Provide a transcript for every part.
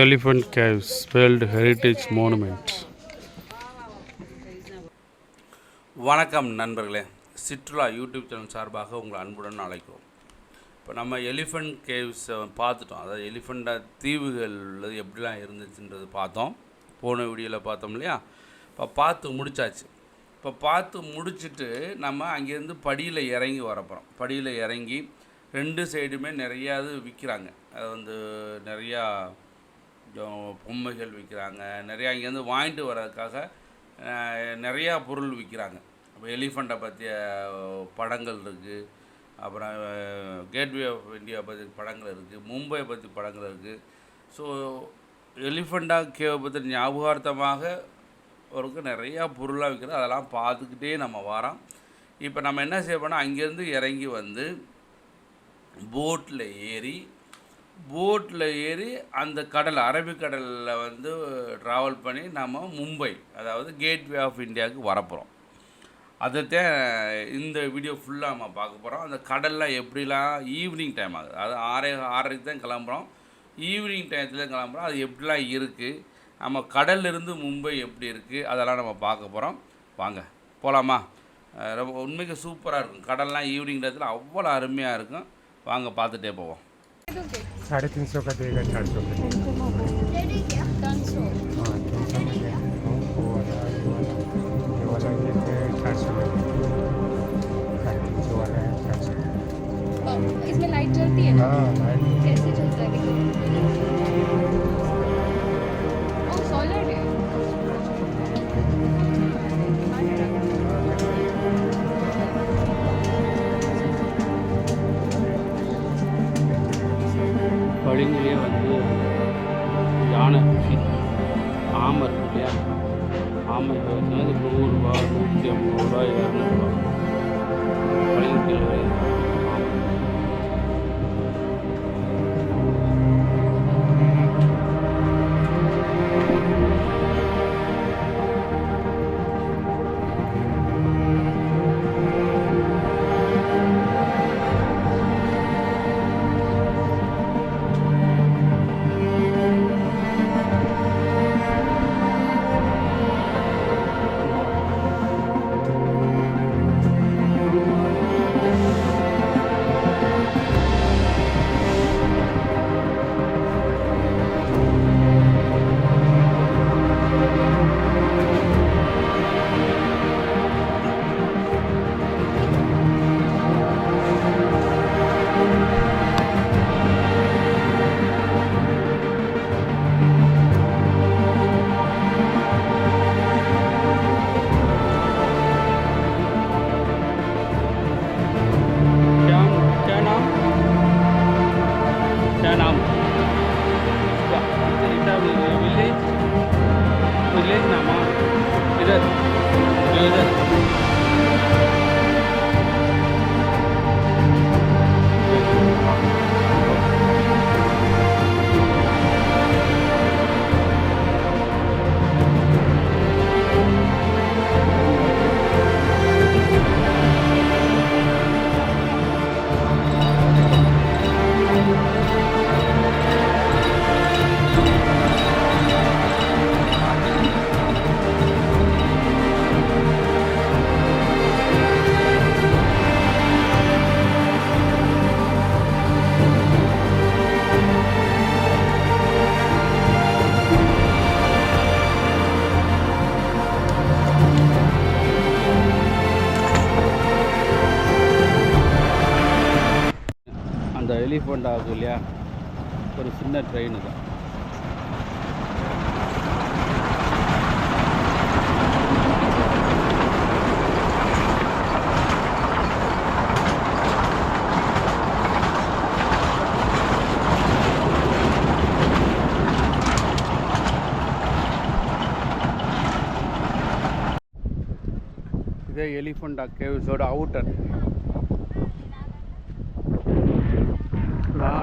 Elephant Caves World Heritage Monument. வணக்கம் நண்பர்களே, சிற்றுலா YouTube channel சார்பாக உங்களை அன்புடன் அழைக்கிறோம். இப்போ நம்ம எலிஃபண்ட் கேவ்ஸ் பார்த்துட்டோம். அதாவது எலிஃபண்டா தீவுகள் உள்ளது எப்படிலாம் இருந்துச்சுன்றது பார்த்தோம். போன வீடியோவில் பார்த்தோம் இல்லையா? இப்போ பார்த்து முடித்தாச்சு. இப்போ பார்த்து முடிச்சுட்டு நம்ம அங்கேருந்து படியில் இறங்கி வரப்போகிறோம். படியில் இறங்கி ரெண்டு சைடுமே நிறையா இது விற்கிறாங்க. அது வந்து நிறையா பொம்மைகள் விற்கிறாங்க. நிறையா இங்கேருந்து வாங்கிட்டு வர்றதுக்காக நிறையா பொருள் விற்கிறாங்க. இப்போ எலிஃபண்ட்டை பற்றிய படங்கள் இருக்குது, அப்புறம் கேட்வே ஆஃப் இந்தியா பற்றி படங்கள் இருக்குது, மும்பை பற்றி படங்கள் இருக்குது. ஸோ எலிஃபண்டா கேவை பற்றி ஞாபகார்த்தமாக ஒரு நிறையா பொருளாக விற்கிறது. அதெல்லாம் பார்த்துக்கிட்டே நம்ம வரோம். இப்போ நம்ம என்ன செய்ய போனால் அங்கேருந்து இறங்கி வந்து போட்டில் ஏறி அந்த கடல் அரபிக்கடலில் வந்து ட்ராவல் பண்ணி நம்ம மும்பை, அதாவது கேட்வே ஆஃப் இந்தியாவுக்கு வரப்போகிறோம். அதைத்தான் இந்த வீடியோ ஃபுல்லாக நம்ம பார்க்க போகிறோம். அந்த கடல்லாம் எப்படிலாம் ஈவினிங் டைம் ஆகுது, அது 6:30 தான் கிளம்புறோம். ஈவினிங் டயத்தில் கிளம்புறோம். அது எப்படிலாம் இருக்குது, நம்ம கடல்லிருந்து மும்பை எப்படி இருக்குது, அதெல்லாம் நம்ம பார்க்க போகிறோம். வாங்க போகலாமா? ரொம்ப உண்மைக்கு சூப்பராக இருக்கும். கடல்லாம் ஈவினிங் டயத்தில் அவ்வளோ அருமையாக இருக்கும். வாங்க பார்த்துட்டே போவோம். 350 का देगा, 400 का देगा। हाँ 300 में देगा। वो वाला ये वाला ये है 400 में देगा। 350 वाला है 400 में। इसमें लाइट जलती है ना? हाँ लाइट कैसे चलता है देखो? ओ सॉलिड है। படிங்களே வந்து யானை ஆமை இருக்கு இல்லையா? ஆமை வந்து 100 ரூபா, 150 ரூபா, 200 ரூபா பளிங்கில் ஆமை. नाम विलेज नाम इधर அந்த எலிஃபண்ட் ஆகும் இல்லையா, ஒரு சின்ன ட்ரெயின் தான். இதே எலிஃபண்டா கேவ்ஸோட அவுட்டர்.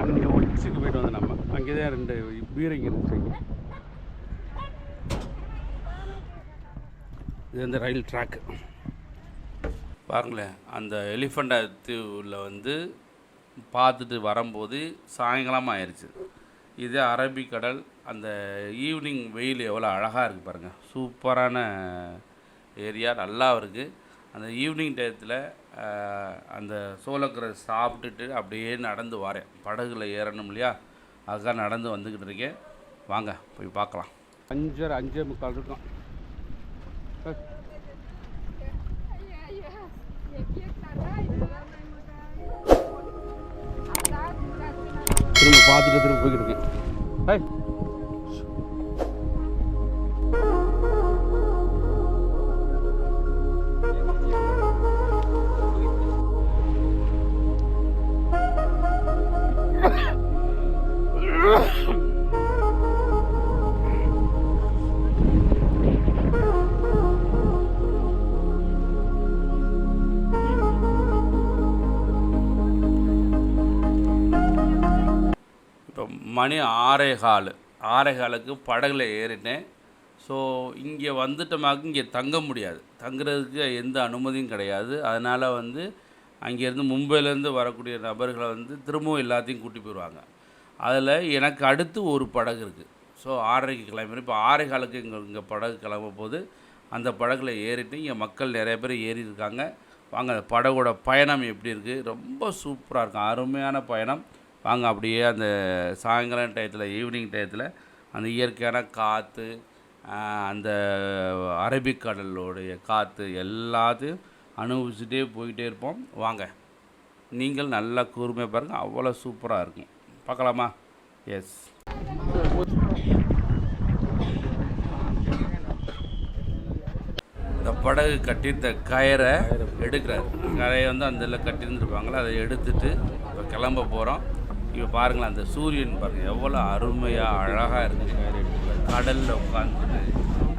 அங்கே ஒலிச்சுக்கு போய்ட்டு வந்து நம்ம அங்கே தான் 2 பீரங்கி இருந்துச்சு. இது வந்து ரயில் ட்ராக்கு. பாருங்களேன், அந்த எலிஃபண்டா தீவில் வந்து பார்த்துட்டு வரும்போது சாயங்காலம் ஆயிடுச்சு. இது அரபிக்கடல், அந்த ஈவினிங் வெயில் எவ்வளோ அழகாக இருக்குது பாருங்கள். சூப்பரான ஏரியா, நல்லா இருக்குது. அந்த ஈவினிங் டயத்தில் அந்த சோளக்கரை சாப்பிட்டுட்டு அப்படியே நடந்து வரேன். படகுல ஏறணும் இல்லையா, அதுக்காக நடந்து வந்துக்கிட்டு இருக்கேன். வாங்க போய் பார்க்கலாம். 5:45 இருக்கும். திரும்ப பார்த்துட்டு திரும்ப போய்கிட்டு இருக்கேன். இப்போ மணி 6:15 படகுல ஏறிட்டேன். ஸோ இங்கே வந்துட்டோமாக்கு இங்கே தங்க முடியாது, தங்குறதுக்கு எந்த அனுமதியும் கிடையாது. அதனால் அங்கேருந்து மும்பையிலேருந்து வரக்கூடிய நபர்களை திரும்பவும் எல்லாத்தையும் கூட்டி போயிடுவாங்க. அதில் எனக்கு அடுத்து ஒரு படகு இருக்குது. ஸோ 6:30 கிளம்பி இப்போ 6:15 இங்கே படகு கிளம்ப போது அந்த படகுல ஏறிட்டு இங்கே மக்கள் நிறைய பேர் ஏறி இருக்காங்க. வாங்க அந்த படகோட பயணம் எப்படி இருக்குது, ரொம்ப சூப்பராக இருக்கும், அருமையான பயணம். வாங்க அப்படியே அந்த சாயங்காலம் டயத்தில், ஈவினிங் டயத்தில் அந்த இயற்கையான காற்று, அந்த அரபிக்கடலுடைய காற்று எல்லாத்தையும் அனுபவிச்சுட்டே போயிட்டே இருப்போம். வாங்க நீங்கள் நல்லா கூர்மையாக பாருங்கள், அவ்வளோ சூப்பராக இருக்கும். பார்க்கலாமா? எஸ். இந்த படகு கட்டியிருந்த கயிறை எடுக்கிறார். கரையை அந்த இதில் கட்டியிருந்துருப்பாங்களே, அதை எடுத்துகிட்டு இப்போ கிளம்ப போகிறோம். இப்போ பாருங்களேன், அந்த சூரியன் பாருங்கள் எவ்வளோ அருமையாக அழகாக இருக்குது. கடலில் உட்காந்துட்டு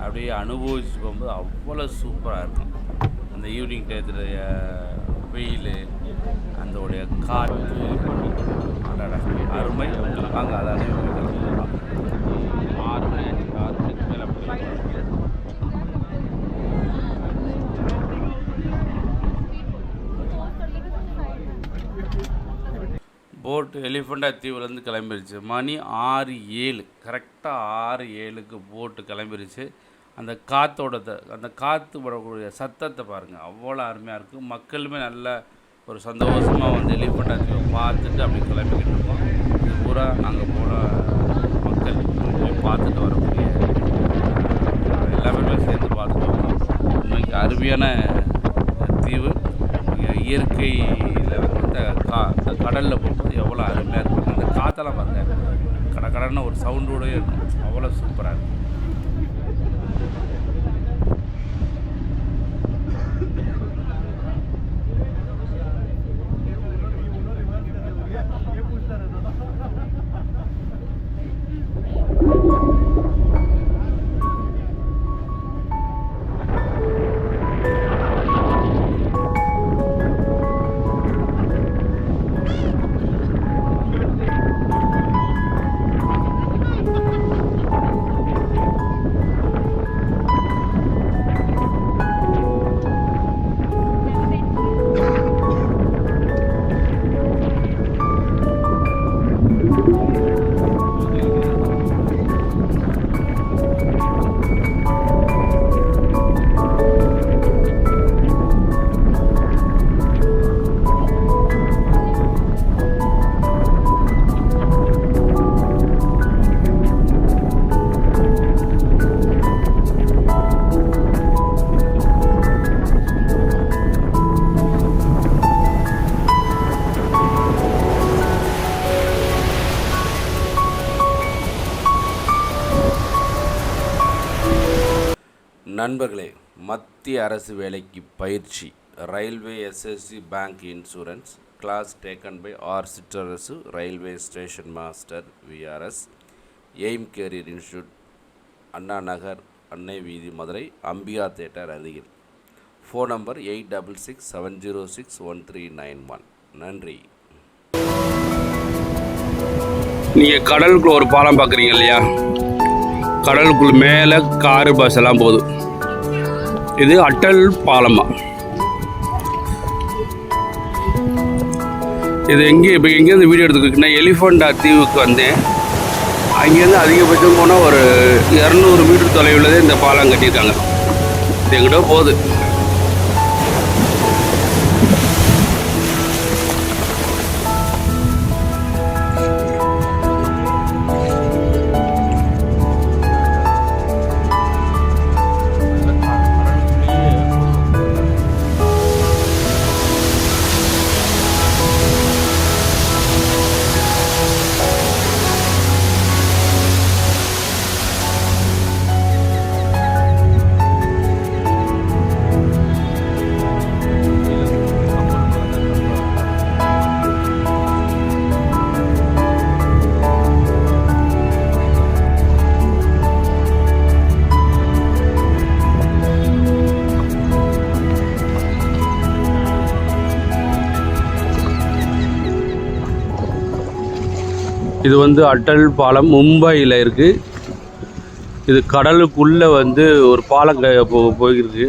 அப்படியே அனுபவிச்சு போகும்போது அவ்வளோ சூப்பராக இருக்கும். அந்த ஈவினிங் டயத்தில் வெயில், அதோடைய காற்று அருமை. வாங்க அதை அனுபவிக்கலாம். 6 மணி ஆச்சு, 6 மணிக்கு மேலே போட்டு எலிஃபண்டா தீவுலேருந்து கிளம்பிருச்சு. மணி 6:07, கரெக்டாக 6:07 போட்டு கிளம்பிருச்சு. அந்த அந்த காற்று வரக்கூடிய சத்தத்தை பாருங்கள், அவ்வளோ அருமையாக இருக்கும். மக்களுமே நல்ல ஒரு சந்தோஷமாக எலிஃபண்டா தீவை பார்த்துட்டு அப்படி கிளம்பிக்கிட்டு இருக்கோம். இது பூரா நாங்கள் போன மக்கள் போய் பார்த்துட்டு வரக்கூடிய எல்லாமே சேர்ந்து பார்த்துட்டு வரோம். இன்னைக்கு அருமையான தீவு. இயற்கையில் இந்த கடலில் போகும்போது எவ்வளோ அருமையாக இருக்கும். அந்த காற்றெல்லாம் பாருங்கள், கடன்னு ஒரு சவுண்டோடய இருக்கும், அவ்வளோ சூப்பராக இருக்கும். நண்பர்களே, மத்திய அரசு வேலைக்கு பயிற்சி, railway SSC bank insurance class taken by R Chitrarasu railway station master VRS, aim career institute, Anna Nagar, அன்னை வீதி, மதுரை, அம்பிகா தேட்டர் அருகில். Phone number 8667061391. நன்றி. நீங்கள் கடலுக்குள்ள ஒரு பாலம் பார்க்குறீங்க இல்லையா, கடலுக்குள்ள மேலே காரு பஸ் எல்லாம் போகுது. இது அட்டல் பாலமா. இது எங்கேருந்து வீடியோ எடுத்துக்கிட்டேன்னா, எலிஃபண்டா தீவுக்கு வந்தேன். அங்கேருந்து அதிகபட்சம் போனால் ஒரு 200 மீட்டர் தொலைவில் இந்த பாலம் கட்டியிருக்காங்க. இது எங்கிட்ட போகுது. இது வந்து அட்டல் பாலம் மும்பையில் இருக்குது. இது கடலுக்குள்ளே வந்து ஒரு பாலம் போயிருக்கு.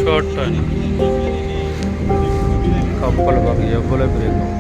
ஷார்ட் கப்பல் பாருங்க எவ்வளோ பெரிய கப்பல்.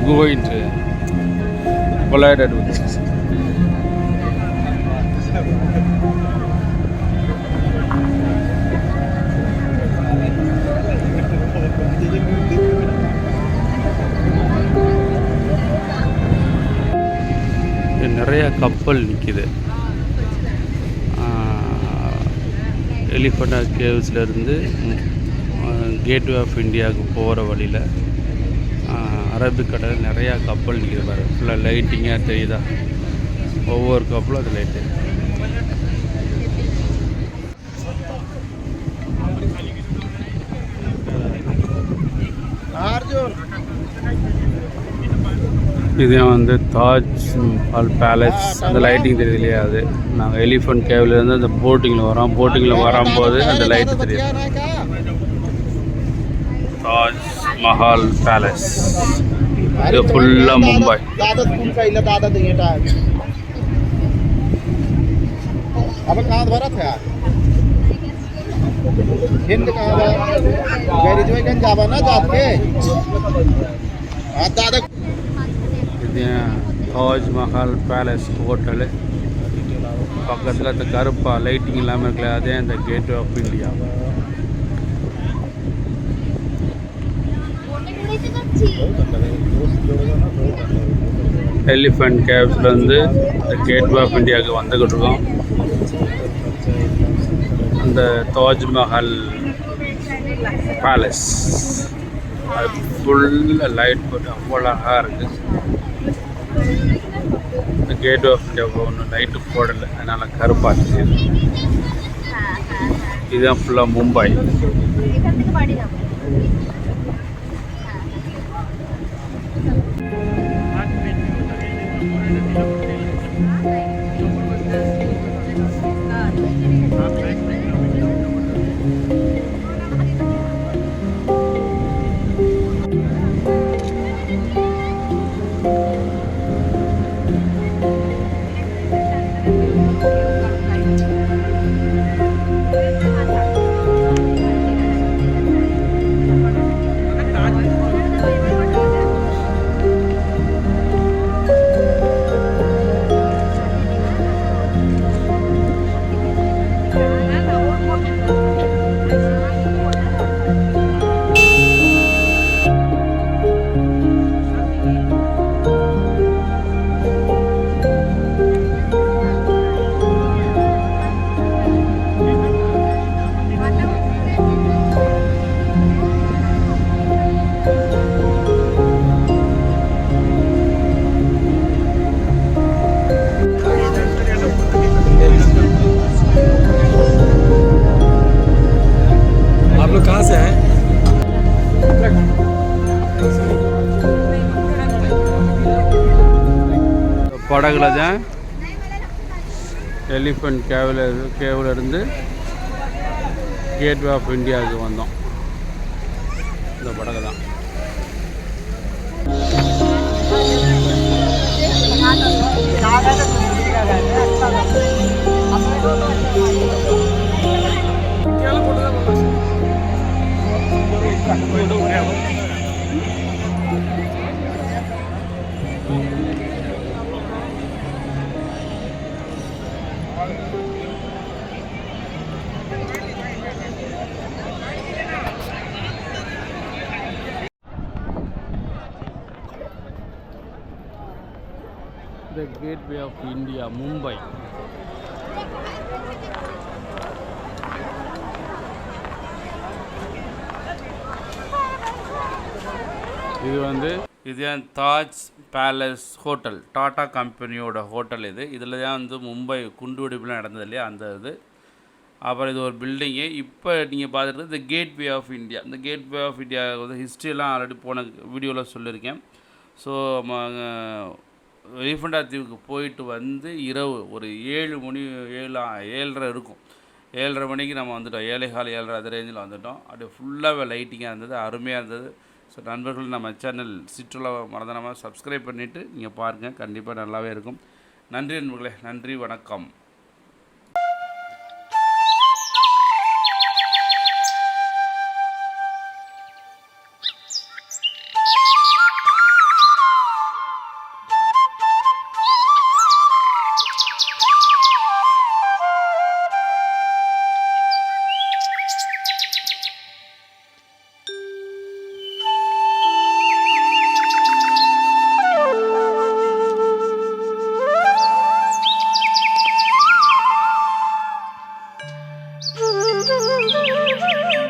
Going to collided with this. நிறைய கப்பல் நிற்கிது. எலிஃபண்டா கேவ்ஸ்லேருந்து கேட்வே ஆஃப் இந்தியாவுக்கு போகிற வழியில் அரபிக்கடல் நிறையா கப்பல் நிற்கிது பாரு. ஃபுல்லாக லைட்டிங்காக தெரியுதா? ஒவ்வொரு கப்பலும் அது லைட்டு. இது வந்து தாஜ் மஹால் பேலஸ். அந்த லைட்டிங் தெரியுது இல்லையா? அது நாங்கள் எலிஃபண்ட் கேவ்லேருந்து அந்த போட்டிங்கில் வரோம். போட்டிங்கில் வரும்போது அந்த லைட்டு தெரியுது. தாஜ் மஹால் பேலஸ். இது ஃபுல்லாக மும்பை. இது தாஜ் மஹால் பேலஸ் ஹோட்டலு. பக்கத்தில் அந்த கருப்பா லைட்டிங் இல்லாமல் இருக்கல, அதே அந்த கேட்வே ஆஃப் இந்தியா. எலிஃபண்ட் கேவ்ஸ்லேருந்து கேட்வே ஆஃப் இந்தியாவுக்கு வந்துக்கிட்டு இருக்கோம். அந்த தாஜ்மஹால் பேலஸ் அது ஃபுல்லாக லைட் போட்டு அவ்வளோ அழகாக இருக்குது. இந்த கேட்வே ஆஃப் இந்தியாவுக்கு ஒன்றும் லைட்டு போடலை, அதனால் கருப்பாச்சு. இதுதான் ஃபுல்லாக மும்பை. படகுல தான் எலிஃபண்ட் கேவில் இருந்து கேட்வே ஆஃப் இந்தியாவுக்கு வந்தோம். இந்த படகு தான். The Gateway of India, Mumbai. இது தாஜ் பேலஸ் ஹோட்டல், டாடா கம்பெனியோட ஹோட்டல். இதில் தான் வந்து மும்பை குண்டுவெடிப்புலாம் நடந்தது இல்லையா, அந்த இது. அப்புறம் இது ஒரு பில்டிங்கு. இப்போ நீங்கள் பார்த்துட்டு இந்த கேட்வே ஆஃப் இந்தியா. இந்த கேட்வே ஆஃப் இந்தியா வந்து ஹிஸ்ட்ரியெல்லாம் ஆல்ரெடி போன வீடியோவில் சொல்லியிருக்கேன். ஸோ எலிஃபண்டா தீவுக்கு போயிட்டு வந்து இரவு ஒரு 7:30 இருக்கும். 7:30 மணிக்கு நம்ம வந்துட்டோம். 7:15 அது ரேஞ்சில் வந்துட்டோம். அப்படியே ஃபுல்லாகவே லைட்டிங்காக இருந்தது, அருமையாக இருந்தது. ஸோ நண்பர்கள், நம்ம சேனல் சிற்றுலா மறந்துடாமல் சப்ஸ்கிரைப் பண்ணிவிட்டு நீங்கள் பாருங்கள். கண்டிப்பாக நல்லாவே இருக்கும். நன்றி நண்பர்களே, நன்றி, வணக்கம். Thank you.